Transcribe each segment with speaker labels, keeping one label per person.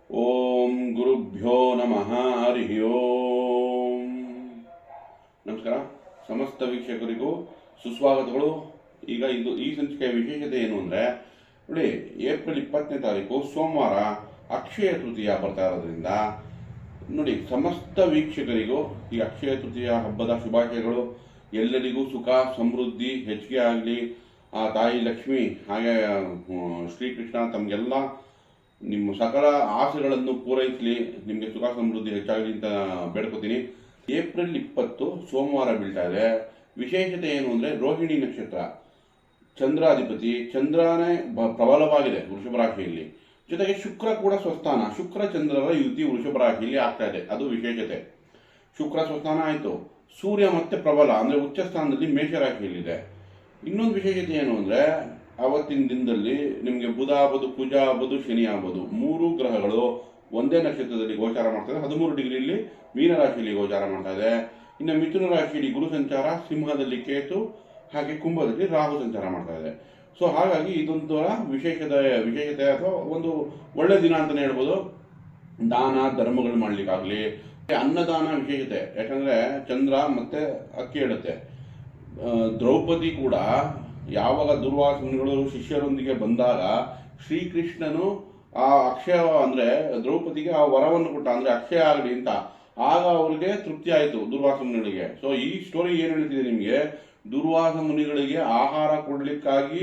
Speaker 1: ಓಂ ಗುರುಭ್ಯೋ ನಮಃ ಹರಿ ಓಂ. ನಮಸ್ಕಾರ ಸಮಸ್ತ ವೀಕ್ಷಕರಿಗೂ ಸುಸ್ವಾಗತಗಳು. ಈಗ ಈ ಸಂಚಿಕೆಯ ವಿಶೇಷತೆ ಏನು ಅಂದರೆ, ನೋಡಿ, ಏಪ್ರಿಲ್ 20ನೇ ತಾರೀಕು ಸೋಮವಾರ ಅಕ್ಷಯ ತೃತೀಯ ಬರ್ತಾ ಇರೋದ್ರಿಂದ ನೋಡಿ, ಸಮಸ್ತ ವೀಕ್ಷಕರಿಗೂ ಈ ಅಕ್ಷಯ ತೃತೀಯ ಹಬ್ಬದ ಶುಭಾಶಯಗಳು. ಎಲ್ಲರಿಗೂ ಸುಖ ಸಮೃದ್ಧಿ ಹೆಚ್ಚಿಗೆ ಆಗಲಿ. ಆ ತಾಯಿ ಲಕ್ಷ್ಮಿ ಹಾಗೆ ಶ್ರೀಕೃಷ್ಣ ತಮಗೆಲ್ಲ ನಿಮ್ಮ ಸಕಲ ಆಸೆಗಳನ್ನು ಪೂರೈಸಲಿ, ನಿಮಗೆ ಸುಖ ಸಮೃದ್ಧಿ ಹೆಚ್ಚಾಗಲಿ ಅಂತ ಬೇಡ್ಕೋತೀನಿ. ಏಪ್ರಿಲ್ 20 ಸೋಮವಾರ ಬೀಳ್ತಾ ಇದೆ. ವಿಶೇಷತೆ ಏನು ಅಂದರೆ, ರೋಹಿಣಿ ನಕ್ಷತ್ರ, ಚಂದ್ರಾಧಿಪತಿ, ಚಂದ್ರನೇ ಪ್ರಬಲವಾಗಿದೆ ವೃಷಭ ರಾಶಿಯಲ್ಲಿ. ಜೊತೆಗೆ ಶುಕ್ರ ಕೂಡ ಸ್ವಸ್ಥಾನ, ಶುಕ್ರ ಚಂದ್ರರ ಯುತಿ ವೃಷಭ ರಾಶಿಯಲ್ಲಿ ಆಗ್ತಾ ಇದೆ, ಅದು ವಿಶೇಷತೆ. ಶುಕ್ರ ಸ್ವಸ್ಥಾನ ಆಯಿತು, ಸೂರ್ಯ ಮತ್ತೆ ಪ್ರಬಲ ಅಂದರೆ ಉಚ್ಚ ಸ್ಥಾನದಲ್ಲಿ ಮೇಷರಾಶಿಯಲ್ಲಿದೆ. ಇನ್ನೊಂದು ವಿಶೇಷತೆ ಏನು ಅಂದರೆ, ಆವತ್ತಿನ ದಿನದಲ್ಲಿ ನಿಮಗೆ ಬುಧ ಆಗ್ಬೋದು, ಕುಜ ಆಗ್ಬೋದು, ಶನಿ ಆಗ್ಬೋದು, ಮೂರು ಗ್ರಹಗಳು ಒಂದೇ ನಕ್ಷತ್ರದಲ್ಲಿ ಗೋಚಾರ ಮಾಡ್ತದೆ. 13 ಡಿಗ್ರಿಯಲ್ಲಿ ಮೀನರಾಶಿಯಲ್ಲಿ ಗೋಚಾರ ಮಾಡ್ತಾ ಇದೆ. ಇನ್ನು ಮಿಥುನ ರಾಶಿಯಲ್ಲಿ ಗುರು ಸಂಚಾರ, ಸಿಂಹದಲ್ಲಿ ಕೇತು, ಹಾಗೆ ಕುಂಭದಲ್ಲಿ ರಾಹು ಸಂಚಾರ ಮಾಡ್ತಾ ಇದೆ. ಸೊ ಹಾಗಾಗಿ ಇದೊಂದು ವಿಶೇಷತೆ ಅಥವಾ ಒಂದು ಒಳ್ಳೆ ದಿನ ಅಂತಲೇ ಹೇಳ್ಬೋದು. ದಾನ ಧರ್ಮಗಳು ಮಾಡಲಿಕ್ಕಾಗಲಿ, ಅನ್ನದಾನ ವಿಶೇಷತೆ. ಯಾಕಂದರೆ ಚಂದ್ರ ಮತ್ತೆ ಅಕ್ಕಿ ಇಡುತ್ತೆ. ದ್ರೌಪದಿ ಕೂಡ ಯಾವಾಗ ದುರ್ವಾಸ ಮುನಿಗಳು ಶಿಷ್ಯರೊಂದಿಗೆ ಬಂದಾಗ ಶ್ರೀಕೃಷ್ಣನು ಆ ಅಕ್ಷಯ ಅಂದರೆ ದ್ರೌಪದಿಗೆ ಆ ವರವನ್ನು ಕೊಟ್ಟ, ಅಂದರೆ ಅಕ್ಷಯ ಆಗಲಿ ಅಂತ. ಆಗ ಅವರಿಗೆ ತೃಪ್ತಿ ಆಯಿತು ದುರ್ವಾಸ ಮುನಿಗಳಿಗೆ. ಸೊ ಈ ಸ್ಟೋರಿ ಏನು ಹೇಳ್ತಿದೆ ನಿಮಗೆ, ದುರ್ವಾಸ ಮುನಿಗಳಿಗೆ ಆಹಾರ ಕೊಡಲಿಕ್ಕಾಗಿ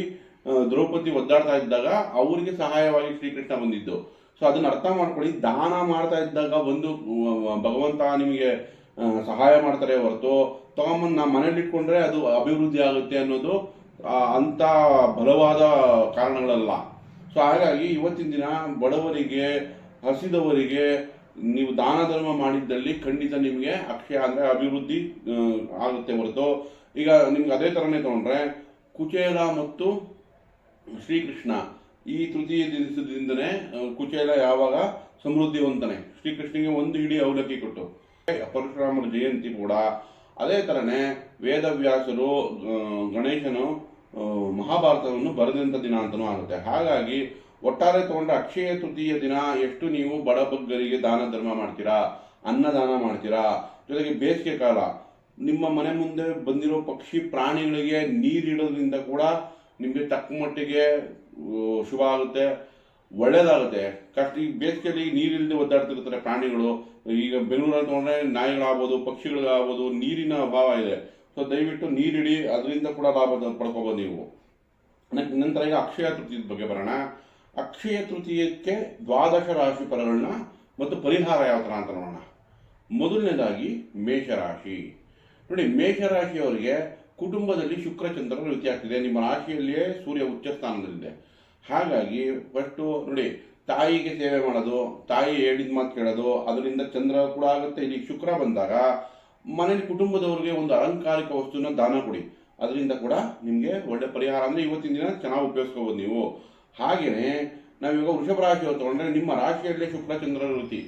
Speaker 1: ದ್ರೌಪದಿ ಒದ್ದಾಡ್ತಾ ಇದ್ದಾಗ ಅವರಿಗೆ ಸಹಾಯವಾಗಿ ಶ್ರೀಕೃಷ್ಣ ಬಂದಿದ್ದು. ಸೊ ಅದನ್ನು ಅರ್ಥ ಮಾಡ್ಕೊಳ್ಳಿ. ದಾನ ಮಾಡ್ತಾ ಇದ್ದಾಗ ಒಂದು ಭಗವಂತ ನಿಮಗೆ ಸಹಾಯ ಮಾಡ್ತಾರೆ ಹೊರತು ತಗೊಂಬಂದು ಮನೇಲಿ ಇಟ್ಕೊಂಡ್ರೆ ಅದು ಅಭಿವೃದ್ಧಿ ಆಗುತ್ತೆ ಅನ್ನೋದು ಅಂಥ ಬಲವಾದ ಕಾರಣಗಳಲ್ಲ. ಸೊ ಹಾಗಾಗಿ ಇವತ್ತಿನ ದಿನ ಬಡವರಿಗೆ, ಹಸಿದವರಿಗೆ ನೀವು ದಾನ ಧರ್ಮ ಮಾಡಿದ್ದಲ್ಲಿ ಖಂಡಿತ ನಿಮಗೆ ಅಕ್ಷಯ ಅಂದರೆ ಅಭಿವೃದ್ಧಿ ಆಗುತ್ತೆ ಹೊರತು. ಈಗ ನಿಮ್ಗೆ ಅದೇ ಥರನೇ ತೊಗೊಂಡ್ರೆ ಕುಚೇಲ ಮತ್ತು ಶ್ರೀಕೃಷ್ಣ ಈ ತೃತೀಯ ದಿವಸದಿಂದನೇ ಕುಚೇಲ ಯಾವಾಗ ಸಮೃದ್ಧಿವಂತನೇ, ಶ್ರೀಕೃಷ್ಣನಿಗೆ ಒಂದು ಹಿಡಿ ಅವಲಕ್ಕಿ ಕೊಟ್ಟು. ಪರಶುರಾಮರ ಜಯಂತಿ ಕೂಡ ಅದೇ ಥರನೇ ವೇದವ್ಯಾಸರು ಗಣೇಶನು ಮಹಾಭಾರತವನ್ನು ಬರೆದಂಥ ದಿನ ಅಂತಲೂ ಆಗುತ್ತೆ. ಹಾಗಾಗಿ ಒಟ್ಟಾರೆ ತಗೊಂಡ್ರೆ ಅಕ್ಷಯ ತೃತೀಯ ದಿನ ಎಷ್ಟು ನೀವು ಬಡಬಗ್ಗರಿಗೆ ದಾನ ಧರ್ಮ ಮಾಡ್ತೀರಾ, ಅನ್ನದಾನ ಮಾಡ್ತೀರಾ. ಜೊತೆಗೆ ಬೇಸಿಗೆ ಕಾಲ, ನಿಮ್ಮ ಮನೆ ಮುಂದೆ ಬಂದಿರೋ ಪಕ್ಷಿ ಪ್ರಾಣಿಗಳಿಗೆ ನೀರಿಡೋದ್ರಿಂದ ಕೂಡ ನಿಮಗೆ ತಕ್ಕ ಮಟ್ಟಿಗೆ ಶುಭ ಆಗುತ್ತೆ, ಒಳ್ಳೇದಾಗುತ್ತೆ. ಈ ಬೇಸಿಗೆಯಲ್ಲಿ ನೀರಿಲ್ಲದೆ ಒದ್ದಾಡ್ತಿರ್ತಾರೆ ಪ್ರಾಣಿಗಳು. ಈಗ ಬೆಂಗಳೂರಲ್ಲಿ ತೊಗೊಂಡ್ರೆ ನಾಯಿಗಳಾಗ್ಬೋದು, ಪಕ್ಷಿಗಳಿಗಾಗ್ಬೋದು, ನೀರಿನ ಅಭಾವ ಇದೆ. ಸೊ ದಯವಿಟ್ಟು ನೀರಿಡಿ, ಅದರಿಂದ ಕೂಡ ಲಾಭ ಪಡ್ಕೋಬೋದು ನೀವು. ನಂತರ ಈಗ ಅಕ್ಷಯ ತೃತೀಯದ ಬಗ್ಗೆ ಬರೋಣ. ಅಕ್ಷಯ ತೃತೀಯಕ್ಕೆ 12 ರಾಶಿ ಫಲಗಳನ್ನ ಮತ್ತು ಪರಿಹಾರ ಯಾವ ಥರ ಅಂತ ನೋಡೋಣ. ಮೊದಲನೇದಾಗಿ ಮೇಷರಾಶಿ. ನೋಡಿ, ಮೇಷರಾಶಿಯವರಿಗೆ ಕುಟುಂಬದಲ್ಲಿ ಶುಕ್ರ ಚಂದ್ರರ ಯುತಿ ಆಗ್ತಿದೆ. ನಿಮ್ಮ ರಾಶಿಯಲ್ಲಿಯೇ ಸೂರ್ಯ ಉಚ್ಚ ಸ್ಥಾನದಲ್ಲಿದೆ. ಹಾಗಾಗಿ ಫಸ್ಟು ನೋಡಿ, ತಾಯಿಗೆ ಸೇವೆ ಮಾಡೋದು, ತಾಯಿ ಹೇಳಿದ ಮಾತು ಕೇಳೋದು, ಅದರಿಂದ ಚಂದ್ರ ಕೂಡ ಆಗುತ್ತೆ. ಇಲ್ಲಿ ಶುಕ್ರ ಬಂದಾಗ ಮನೇಲಿ ಕುಟುಂಬದವ್ರಿಗೆ ಒಂದು ಅಲಂಕಾರಿಕ ವಸ್ತುನ ದಾನ ಕೊಡಿ, ಅದರಿಂದ ಕೂಡ ನಿಮಗೆ ಒಳ್ಳೆ ಪರಿಹಾರ. ಅಂದರೆ ಇವತ್ತಿನ ದಿನ ಚೆನ್ನಾಗಿ ಉಪಯೋಗಿಸ್ಕೋಬೋದು ನೀವು. ಹಾಗೆಯೇ ನಾವೀಗ ವೃಷಭ ರಾಶಿಯವರು ತೊಗೊಂಡ್ರೆ ನಿಮ್ಮ ರಾಶಿಯಲ್ಲೇ ಶುಕ್ರ ಚಂದ್ರರ ಋತಿ.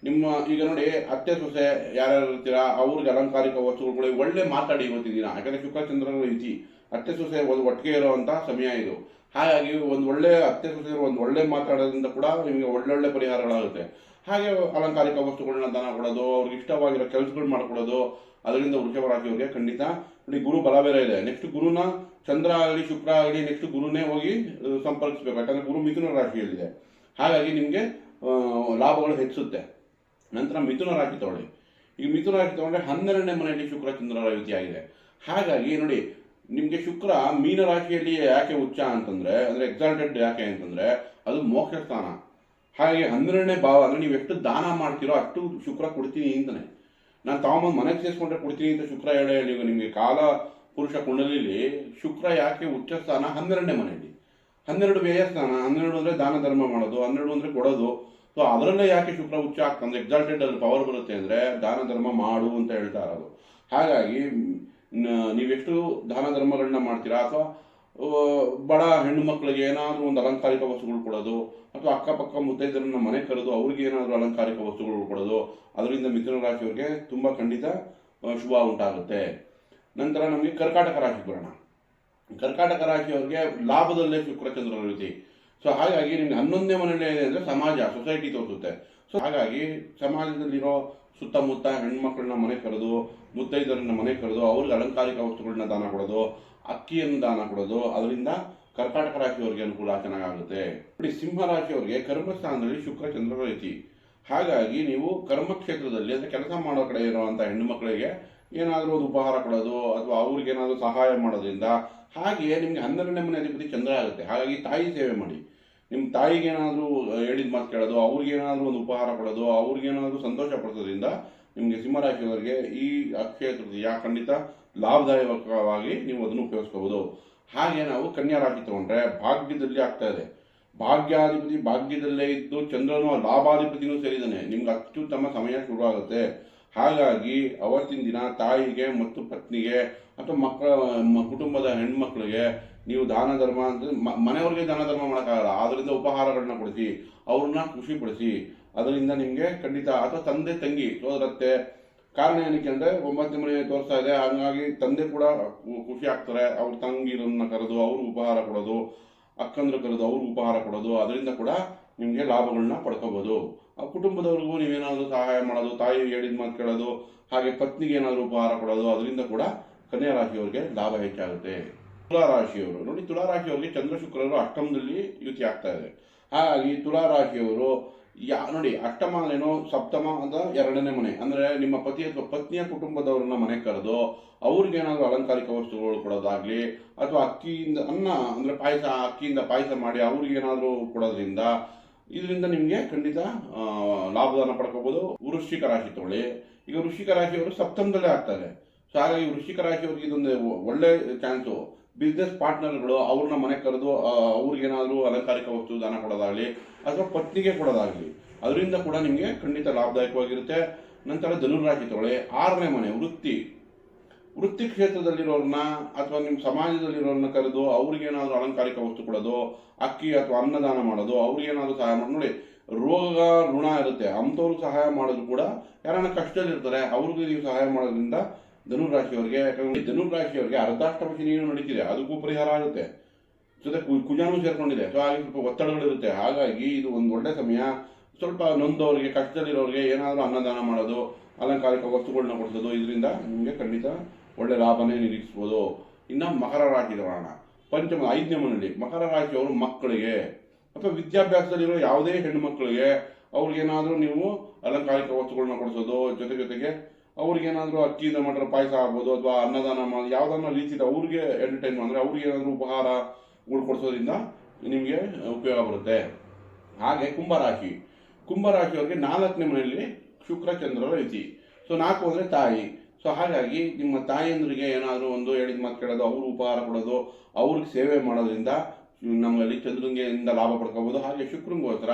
Speaker 1: ನಿಮ್ಮ ಈಗ ನೋಡಿ, ಅತ್ತೆ ಸೊಸೆ ಯಾರ್ಯಾರು ಇರ್ತೀರಾ ಅವ್ರಿಗೆ ಅಲಂಕಾರಿಕ ವಸ್ತುಗಳು ಒಳ್ಳೆ ಮಾತಾಡಿ ಇವತ್ತಿನ ದಿನ. ಯಾಕಂದರೆ ಶುಕ್ರ ಚಂದ್ರರ ಯುತಿ, ಅತ್ತೆ ಸೊಸೆ ಒಂದು ಒಟ್ಟಿಗೆ ಇರುವಂಥ ಸಮಯ ಇದು. ಹಾಗಾಗಿ ಒಂದು ಒಳ್ಳೆ ಅತ್ತೆ ಸೊಸೆ ಒಂದು ಒಳ್ಳೆ ಮಾತಾಡೋದ್ರಿಂದ ಕೂಡ ನಿಮಗೆ ಒಳ್ಳೊಳ್ಳೆ ಪರಿಹಾರಗಳಾಗುತ್ತೆ. ಹಾಗೆ ಅಲಂಕಾರಿಕ ವಸ್ತುಗಳನ್ನ ದಾನ ಕೊಡೋದು, ಅವ್ರಿಗೆ ಇಷ್ಟವಾಗಿರೋ ಕೆಲಸಗಳು ಮಾಡ್ಕೊಡೋದು, ಅದರಿಂದ ವೃಷಭ ರಾಶಿಯವರಿಗೆ ಖಂಡಿತ. ನೋಡಿ, ಗುರು ಬಲ ಬೇರೆ ಇದೆ. ನೆಕ್ಸ್ಟ್ ಗುರುನ ಚಂದ್ರ ಆಗಲಿ ಶುಕ್ರ ಆಗಲಿ ನೆಕ್ಸ್ಟ್ ಗುರುನೇ ಹೋಗಿ ಸಂಪರ್ಕಿಸ್ಬೇಕು. ಯಾಕಂದರೆ ಗುರು ಮಿಥುನ ರಾಶಿಯಲ್ಲಿದೆ. ಹಾಗಾಗಿ ನಿಮಗೆ ಲಾಭಗಳು ಹೆಚ್ಚುತ್ತೆ. ನಂತರ ಮಿಥುನ ರಾಶಿ ತಗೊಳ್ಳಿ. ಈಗ ಮಿಥುನ ರಾಶಿ ತಗೊಂಡ್ರೆ 12ನೇ ಮನೆಯಲ್ಲಿ ಶುಕ್ರ ಚಂದ್ರರ ಯುತಿಯಾಗಿದೆ. ಹಾಗಾಗಿ ನೋಡಿ, ನಿಮಗೆ ಶುಕ್ರ ಮೀನ ರಾಶಿಯಲ್ಲಿ ಯಾಕೆ ಉಚ್ಚ ಅಂತಂದರೆ, ಅಂದರೆ ಎಕ್ಸಾಲ್ಟೆಡ್ ಯಾಕೆ ಅಂತಂದರೆ ಅದು ಮೋಕ್ಷ ಸ್ಥಾನ. ಹಾಗೆ 12ನೇ ಭಾವ ಅಂದರೆ ನೀವು ಎಷ್ಟು ದಾನ ಮಾಡ್ತೀರೋ ಅಷ್ಟು ಶುಕ್ರ ಕೊಡ್ತೀನಿ ಅಂತಾನೆ. ನಾನು ತಗೊಂಬಂದು ಮನೆಗೆ ಸೇರಿಸ್ಕೊಂಡ್ರೆ ಕೊಡ್ತೀನಿ ಅಂತ ಶುಕ್ರ ಹೇಳಿ. ಈಗ ನಿಮಗೆ ಕಾಲ ಪುರುಷ ಕುಂಡಲಿಲಿ ಶುಕ್ರ ಯಾಕೆ ಉಚ್ಚ ಸ್ಥಾನ 12ನೇ ಮನೆಯಲ್ಲಿ. 12 ವ್ಯಯ ಸ್ಥಾನ, 12 ಅಂದರೆ ದಾನ ಧರ್ಮ ಮಾಡೋದು, 12 ಅಂದರೆ ಕೊಡೋದು. ಸೊ ಅದರಲ್ಲೇ ಯಾಕೆ ಶುಕ್ರ ಉಚ್ಚ ಆಗ್ತಂದ್ರೆ ಎಕ್ಸಾಲ್ಟೆಡ್ ಅಲ್ಲಿ ಪವರ್ ಬರುತ್ತೆ ಅಂದರೆ ದಾನ ಧರ್ಮ ಮಾಡು ಅಂತ ಹೇಳ್ತಾ ಇರೋದು. ಹಾಗಾಗಿ ನೀವೆಷ್ಟು ದಾನ ಧರ್ಮಗಳನ್ನ ಮಾಡ್ತೀರಾ, ಅಥವಾ ಬಡ ಹೆಣ್ಣು ಮಕ್ಕಳಿಗೆ ಏನಾದರೂ ಒಂದು ಅಲಂಕಾರಿಕ ವಸ್ತುಗಳು ಕೊಡೋದು, ಅಥವಾ ಅಕ್ಕಪಕ್ಕ ಮುತ್ತೈದರನ್ನ ಮನೆ ಕರೆದು ಅವ್ರಿಗೆ ಏನಾದರೂ ಅಲಂಕಾರಿಕ ವಸ್ತುಗಳು ಕೊಡೋದು, ಅದರಿಂದ ಮಿಥುನ ರಾಶಿಯವರಿಗೆ ತುಂಬ ಖಂಡಿತ ಶುಭ ಉಂಟಾಗುತ್ತೆ. ನಂತರ ನಮಗೆ ಕರ್ಕಾಟಕ ರಾಶಿ ಬರೋಣ. ಕರ್ಕಾಟಕ ರಾಶಿಯವರಿಗೆ ಲಾಭದಲ್ಲೇ ಶುಕ್ರ ಚಂದ್ರರ ಯುತಿ. ಸೊ ಹಾಗಾಗಿ ನಿಮ್ಗೆ 11ನೇ ಮನೆಯಲ್ಲೇ ಇದೆ ಅಂದರೆ ಸಮಾಜ, ಸೊಸೈಟಿ ತೋರಿಸುತ್ತೆ. ಸೊ ಹಾಗಾಗಿ ಸಮಾಜದಲ್ಲಿರೋ ಸುತ್ತಮುತ್ತ ಹೆಣ್ಮಕ್ಳನ್ನ ಮನೆ ಕರೆದು, ಮುತ್ತೈದರನ್ನ ಮನೆ ಕರೆದು ಅವ್ರಿಗೆ ಅಲಂಕಾರಿಕ ವಸ್ತುಗಳನ್ನ ದಾನ ಕೊಡೋದು, ಅಕ್ಕಿಯನ್ನು ದಾನ ಕೊಡೋದು, ಅದರಿಂದ ಕರ್ಕಾಟಕ ರಾಶಿಯವರಿಗೆ ಅನುಕೂಲ ಚೆನ್ನಾಗಾಗುತ್ತೆ. ನೋಡಿ, ಸಿಂಹ ರಾಶಿಯವರಿಗೆ ಕರ್ಮಸ್ಥಾನದಲ್ಲಿ ಶುಕ್ರ ಚಂದ್ರರ ರೀತಿ. ಹಾಗಾಗಿ ನೀವು ಕರ್ಮಕ್ಷೇತ್ರದಲ್ಲಿ ಅಂದರೆ ಕೆಲಸ ಮಾಡೋ ಕಡೆ ಇರುವಂಥ ಹೆಣ್ಣು ಮಕ್ಕಳಿಗೆ ಏನಾದರೂ ಒಂದು ಉಪಹಾರ ಕೊಡೋದು ಅಥವಾ ಅವ್ರಿಗೆ ಏನಾದರೂ ಸಹಾಯ ಮಾಡೋದ್ರಿಂದ, ಹಾಗೆಯೇ ನಿಮಗೆ 12ನೇ ಮನೆ ಅಧಿಪತಿ ಚಂದ್ರ ಆಗುತ್ತೆ. ಹಾಗಾಗಿ ತಾಯಿ ಸೇವೆ ಮಾಡಿ, ನಿಮ್ಮ ತಾಯಿಗೆ ಏನಾದರೂ ಹೇಳಿದ ಮಾತು ಕೇಳೋದು, ಅವ್ರಿಗೇನಾದರೂ ಒಂದು ಉಪಹಾರ ಕೊಡೋದು, ಅವ್ರಿಗೇನಾದರೂ ಸಂತೋಷ ಪಡಿಸೋದ್ರಿಂದ ನಿಮಗೆ ಸಿಂಹರಾಶಿಯವರಿಗೆ ಈ ಅಕ್ಷಯ ತೃತೀಯ ಖಂಡಿತ ಲಾಭದಾಯಕವಾಗಿ ನೀವು ಅದನ್ನು ಉಪಯೋಗಿಸ್ಕೋಬೋದು. ಹಾಗೆ ನಾವು ಕನ್ಯಾ ರಾಶಿ ತಗೊಂಡ್ರೆ ಭಾಗ್ಯದಲ್ಲಿ ಆಗ್ತಾ ಇದೆ. ಭಾಗ್ಯಾಧಿಪತಿ ಭಾಗ್ಯದಲ್ಲೇ ಇದ್ದು ಚಂದ್ರನು ಲಾಭಾಧಿಪತಿನೂ ಸೇರಿದ್ದಾನೆ. ನಿಮ್ಗೆ ಅತ್ಯುತ್ತಮ ಸಮಯ ಶುರು ಆಗುತ್ತೆ. ಹಾಗಾಗಿ ಅವತ್ತಿನ ದಿನ ತಾಯಿಗೆ ಮತ್ತು ಪತ್ನಿಗೆ ಅಥವಾ ಮಕ್ಕಳ ಕುಟುಂಬದ ಹೆಣ್ಮಕ್ಳಿಗೆ ನೀವು ದಾನ ಧರ್ಮ ಅಂತ ಮನೆಯವ್ರಿಗೆ ದಾನ ಧರ್ಮ ಮಾಡೋಕ್ಕಾಗಲ್ಲ, ಆದ್ದರಿಂದ ಉಪಹಾರಗಳನ್ನ ಕೊಡಿಸಿ, ಅವ್ರನ್ನ ಖುಷಿ ಪಡಿಸಿ. ಅದರಿಂದ ನಿಮಗೆ ಖಂಡಿತ, ಅಥವಾ ತಂದೆ ತಂಗಿ ಸೋದರತ್ತೆ. ಕಾರಣ ಏನಕ್ಕೆ ಅಂದರೆ 9ನೇ ಮನೆ ತೋರಿಸ್ತಾ ಇದೆ. ಹಾಗಾಗಿ ತಂದೆ ಕೂಡ ಖುಷಿ ಆಗ್ತಾರೆ. ಅವ್ರ ತಂಗಿರನ್ನ ಕರೆದು ಅವ್ರಿಗೆ ಉಪಹಾರ ಕೊಡೋದು, ಅಕ್ಕಂದ್ರ ಕರೆದು ಅವ್ರಿಗೆ ಉಪಹಾರ ಕೊಡೋದು, ಅದರಿಂದ ಕೂಡ ನಿಮಗೆ ಲಾಭಗಳನ್ನ ಪಡ್ಕೋಬೋದು. ಆ ಕುಟುಂಬದವ್ರಿಗೂ ನೀವೇನಾದರೂ ಸಹಾಯ ಮಾಡೋದು, ತಾಯಿ ಹೇಳಿದ ಮಾತು ಕೇಳೋದು, ಹಾಗೆ ಪತ್ನಿಗೆ ಏನಾದರೂ ಉಪಹಾರ ಕೊಡೋದು, ಅದರಿಂದ ಕೂಡ ಕನ್ಯಾ ರಾಶಿಯವರಿಗೆ ಲಾಭ ಹೆಚ್ಚಾಗುತ್ತೆ. ತುಲಾ ರಾಶಿಯವರು ನೋಡಿ, ತುಲಾ ರಾಶಿಯವರಿಗೆ ಚಂದ್ರ ಶುಕ್ರರು ಅಷ್ಟಮದಲ್ಲಿ ಯುತಿ ಆಗ್ತಾ ಇದೆ. ಹಾಗಾಗಿ ತುಲಾ ರಾಶಿಯವರು ನೋಡಿ, ಅಷ್ಟಮ ಅಂದ್ರೇನು, ಸಪ್ತಮ ಅಂತ 2ನೇ ಮನೆ ಅಂದರೆ ನಿಮ್ಮ ಪತಿ ಅಥವಾ ಪತ್ನಿಯ ಕುಟುಂಬದವ್ರನ್ನ ಮನೆ ಕರೆದು ಅವ್ರಿಗೇನಾದರೂ ಅಲಂಕಾರಿಕ ವಸ್ತುಗಳು ಕೊಡೋದಾಗ್ಲಿ, ಅಥವಾ ಅಕ್ಕಿಯಿಂದ ಅನ್ನ ಅಂದರೆ ಪಾಯಸ, ಅಕ್ಕಿಯಿಂದ ಪಾಯಸ ಮಾಡಿ ಅವ್ರಿಗೇನಾದರೂ ಕೊಡೋದ್ರಿಂದ ಇದರಿಂದ ನಿಮಗೆ ಖಂಡಿತ ಲಾಭದಾನ ಪಡ್ಕೋಬೋದು. ವೃಶ್ಚಿಕ ರಾಶಿ ತಗೊಳ್ಳಿ. ಈಗ ವೃಶ್ಚಿಕ ರಾಶಿಯವರು ಸಪ್ತಮದಲ್ಲೇ ಆಗ್ತಾರೆ. ಸೊ ಹಾಗಾಗಿ ವೃಶ್ಚಿಕ ರಾಶಿಯವ್ರಿಗೆ ಇದೊಂದು ಒಳ್ಳೆ ಚಾನ್ಸು. ಬಿಸ್ನೆಸ್ ಪಾರ್ಟ್ನರ್ಗಳು ಅವ್ರನ್ನ ಮನೆ ಕರೆದು ಅವ್ರಿಗೇನಾದರೂ ಅಲಂಕಾರಿಕ ವಸ್ತು ದಾನ ಕೊಡೋದಾಗಲಿ ಅಥವಾ ಪತ್ನಿಗೆ ಕೊಡೋದಾಗಲಿ, ಅದರಿಂದ ಕೂಡ ನಿಮಗೆ ಖಂಡಿತ ಲಾಭದಾಯಕವಾಗಿರುತ್ತೆ. ನಂತರ ಧನುರಾಶಿ ತಗೊಳ್ಳಿ. 6ನೇ ಮನೆ ವೃತ್ತಿ ಕ್ಷೇತ್ರದಲ್ಲಿರೋರನ್ನ ಅಥವಾ ನಿಮ್ಮ ಸಮಾಜದಲ್ಲಿರೋರನ್ನ ಕರೆದು ಅವ್ರಿಗೇನಾದರೂ ಅಲಂಕಾರಿಕ ವಸ್ತು ಕೊಡೋದು, ಅಕ್ಕಿ ಅಥವಾ ಅನ್ನದಾನ ಮಾಡೋದು, ಅವ್ರಿಗೇನಾದರೂ ಸಹಾಯ ಮಾಡಿ. ನೋಡಿ, ರೋಗ ಋಣ ಇರುತ್ತೆ, ಅಂಥವ್ರಿಗೆ ಸಹಾಯ ಮಾಡೋದು ಕೂಡ, ಯಾರನ್ನ ಕಷ್ಟದಲ್ಲಿರ್ತಾರೆ ಅವ್ರಿಗೂ ನೀವು ಸಹಾಯ ಮಾಡೋದ್ರಿಂದ ಧನುರಾಶಿಯವರಿಗೆ, ಯಾಕಂದರೆ ಧನುರಾಶಿಯವರಿಗೆ ಅರ್ಧಾಷ್ಟಮ ಶನಿಯೂ ನಡೀತಿದೆ, ಅದಕ್ಕೂ ಪರಿಹಾರ ಆಗುತ್ತೆ. ಜೊತೆ ಕುಜಾನೂ ಸೇರ್ಕೊಂಡಿದೆ. ಸೊ ಹಾಗೆ ಸ್ವಲ್ಪ ಒತ್ತಡಗಳಿರುತ್ತೆ. ಹಾಗಾಗಿ ಇದು ಒಂದು ಒಳ್ಳೆ ಸಮಯ. ಸ್ವಲ್ಪ ನೊಂದವರಿಗೆ, ಕಷ್ಟದಲ್ಲಿರೋರಿಗೆ ಏನಾದರೂ ಅನ್ನದಾನ ಮಾಡೋದು, ಅಲಂಕಾರಿಕ ವಸ್ತುಗಳನ್ನ ಕೊಡಿಸೋದು, ಇದರಿಂದ ನಿಮಗೆ ಖಂಡಿತ ಒಳ್ಳೆ ಲಾಭನೇ ನಿರೀಕ್ಷಿಸ್ಬೋದು. ಇನ್ನು ಮಕರ ರಾಶಿ ತಗೋಣ. 5ನೇ ಮನೆಯಲ್ಲಿ ಮಕರ ರಾಶಿಯವರು ಮಕ್ಕಳಿಗೆ ಅಥವಾ ವಿದ್ಯಾಭ್ಯಾಸದಲ್ಲಿರೋ ಯಾವುದೇ ಹೆಣ್ಣು ಮಕ್ಕಳಿಗೆ ಅವ್ರಿಗೇನಾದರೂ ನೀವು ಅಲಂಕಾರಿಕ ವಸ್ತುಗಳನ್ನ ಕೊಡಿಸೋದು, ಜೊತೆಗೆ ಅವ್ರಿಗೇನಾದರೂ ಅಕ್ಕಿಯಿಂದ ಮಾಡಿರೋ ಪಾಯಸ ಆಗ್ಬೋದು ಅಥವಾ ಅನ್ನದಾನ ಮಾಡಿ ಯಾವುದನ್ನ ರೀತಿಯಿಂದ ಅವ್ರಿಗೆ ಎಂಟರ್ಟೈನ್ ಅಂದರೆ ಅವ್ರಿಗೆ ಏನಾದರೂ ಉಪಹಾರಗಳು ಕೊಡಿಸೋದ್ರಿಂದ ನಿಮಗೆ ಉಪಯೋಗ ಬರುತ್ತೆ. ಹಾಗೆ ಕುಂಭರಾಶಿಯವರಿಗೆ 4ನೇ ಮನೆಯಲ್ಲಿ ಶುಕ್ರ ಚಂದ್ರರ ರೀತಿ. ಸೊ 4 ಅಂದರೆ ತಾಯಿ. ಸೊ ಹಾಗಾಗಿ ನಿಮ್ಮ ತಾಯಿಯಂದ್ರಿಗೆ ಏನಾದರೂ ಒಂದು ಹೇಳಿದ ಮಾತು ಕೇಳೋದು, ಅವರು ಉಪಹಾರ ಕೊಡೋದು, ಅವ್ರಿಗೆ ಸೇವೆ ಮಾಡೋದ್ರಿಂದ ನಮ್ಮಲ್ಲಿ ಚಂದ್ರನಿಂದ ಲಾಭ ಪಡ್ಕೋಬೋದು. ಹಾಗೆ ಶುಕ್ರಂಗೋಸ್ಕರ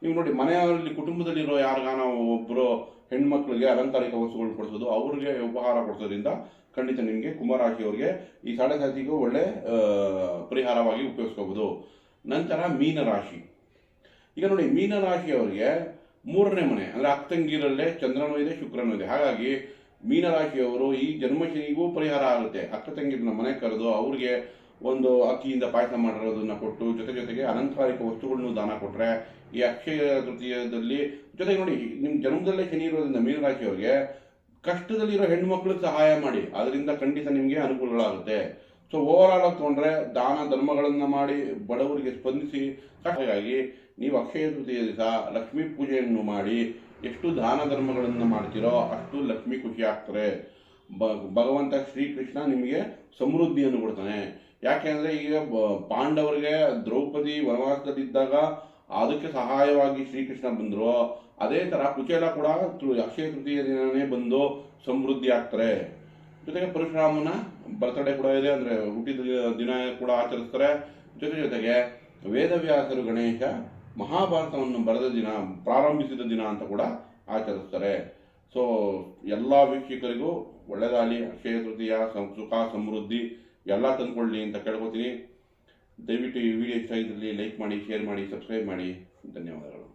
Speaker 1: ನೀವು ನೋಡಿ, ಮನೆಯಲ್ಲಿ ಕುಟುಂಬದಲ್ಲಿರೋ ಯಾರಿಗಾನ ಒಬ್ಬರು ಹೆಣ್ಮಕ್ಳಿಗೆ ಅಲಂಕಾರಿಕ ವಸ್ತುಗಳು ಕೊಡಿಸೋದು, ಅವ್ರಿಗೆ ಉಪಹಾರ ಕೊಡಿಸೋದ್ರಿಂದ ಖಂಡಿತ ನಿಮಗೆ ಕುಂಭರಾಶಿಯವರಿಗೆ ಈ 7.5 ಒಳ್ಳೆ ಪರಿಹಾರವಾಗಿ ಉಪಯೋಗಿಸ್ಕೋಬೋದು. ನಂತರ ಮೀನರಾಶಿ. ಈಗ ನೋಡಿ, ಮೀನರಾಶಿಯವರಿಗೆ 3ನೇ ಮನೆ ಅಂದರೆ ಅಕ್ಕಂಗಿರಲ್ಲೇ ಚಂದ್ರನೂ ಇದೆ, ಶುಕ್ರನೂ ಇದೆ. ಹಾಗಾಗಿ ಮೀನರಾಶಿಯವರು ಈ ಜನ್ಮಶನಿಗೂ ಪರಿಹಾರ ಆಗುತ್ತೆ. ಅಕ್ಕ ತಂಗಿರನ್ನ ಮನೆ ಕರೆದು ಅವ್ರಿಗೆ ಒಂದು ಅಕ್ಕಿಯಿಂದ ಪಾಯಸ ಮಾಡಿರೋದನ್ನ ಕೊಟ್ಟು, ಜೊತೆಗೆ ಅಲಂಕಾರಿಕ ವಸ್ತುಗಳನ್ನು ದಾನ ಕೊಟ್ಟರೆ ಈ ಅಕ್ಷಯ ತೃತೀಯದಲ್ಲಿ, ಜೊತೆಗೆ ನೋಡಿ, ನಿಮ್ಮ ಜನ್ಮದಲ್ಲೇ ಶನಿ ಇರೋದ್ರಿಂದ ಮೀನರಾಶಿಯವರಿಗೆ ಕಷ್ಟದಲ್ಲಿರೋ ಹೆಣ್ಮಕ್ಳಿಗೆ ಸಹಾಯ ಮಾಡಿ, ಅದರಿಂದ ಖಂಡಿತ ನಿಮಗೆ ಅನುಕೂಲಗಳಾಗುತ್ತೆ. ಸೊ ಓವರಾಲ್ ಆಗಿ ತೊಗೊಂಡ್ರೆ ದಾನ ಧರ್ಮಗಳನ್ನು ಮಾಡಿ ಬಡವರಿಗೆ ಸ್ಪಂದಿಸಿ. ಹಾಗಾಗಿ ನೀವು ಅಕ್ಷಯ ತೃತೀಯ ದಿವಸ ಲಕ್ಷ್ಮೀ ಪೂಜೆಯನ್ನು ಮಾಡಿ ಎಷ್ಟು ದಾನ ಧರ್ಮಗಳನ್ನು ಮಾಡ್ತೀರೋ ಅಷ್ಟು ಲಕ್ಷ್ಮಿ ಖುಷಿ ಆಗ್ತಾರೆ. ಭಗವಂತ ಶ್ರೀಕೃಷ್ಣ ನಿಮಗೆ ಸಮೃದ್ಧಿಯನ್ನು ಕೊಡ್ತಾನೆ. ಯಾಕೆಂದರೆ ಈಗ ಪಾಂಡವರಿಗೆ ದ್ರೌಪದಿ ವನವಾಸದಲ್ಲಿದ್ದಾಗ ಅದಕ್ಕೆ ಸಹಾಯವಾಗಿ ಶ್ರೀಕೃಷ್ಣ ಬಂದರು. ಅದೇ ಥರ ಕುಚೇಲ ಕೂಡ ಅಕ್ಷಯ ತೃತೀಯ ದಿನವೇ ಬಂದು ಸಮೃದ್ಧಿ ಆಗ್ತಾರೆ. ಜೊತೆಗೆ ಪರಶುರಾಮನ ಬರ್ತಡೇ ಕೂಡ ಇದೆ, ಅಂದರೆ ಹುಟ್ಟಿದ ದಿನ ಕೂಡ ಆಚರಿಸ್ತಾರೆ. ಜೊತೆಗೆ ವೇದವ್ಯಾಸರು ಗಣೇಶ ಮಹಾಭಾರತವನ್ನು ಬರೆದ ದಿನ, ಪ್ರಾರಂಭಿಸಿದ ದಿನ ಅಂತ ಕೂಡ ಆಚರಿಸ್ತಾರೆ. ಸೊ ಎಲ್ಲ ವೀಕ್ಷಕರಿಗೂ ಒಳ್ಳೆಯದಾಗಲಿ, ಅಕ್ಷಯ ತೃತೀಯ ಸುಖ ಸಮೃದ್ಧಿ ಎಲ್ಲ ತಂದ್ಕೊಳ್ಳಿ ಅಂತ ಕೇಳ್ಕೊತೀನಿ. ದಯವಿಟ್ಟು ಈ ವಿಡಿಯೋ ಇಷ್ಟ ಇದ್ದಲ್ಲಿ ಲೈಕ್ ಮಾಡಿ, ಶೇರ್ ಮಾಡಿ, ಸಬ್ಸ್ಕ್ರೈಬ್ ಮಾಡಿ. ಧನ್ಯವಾದಗಳು.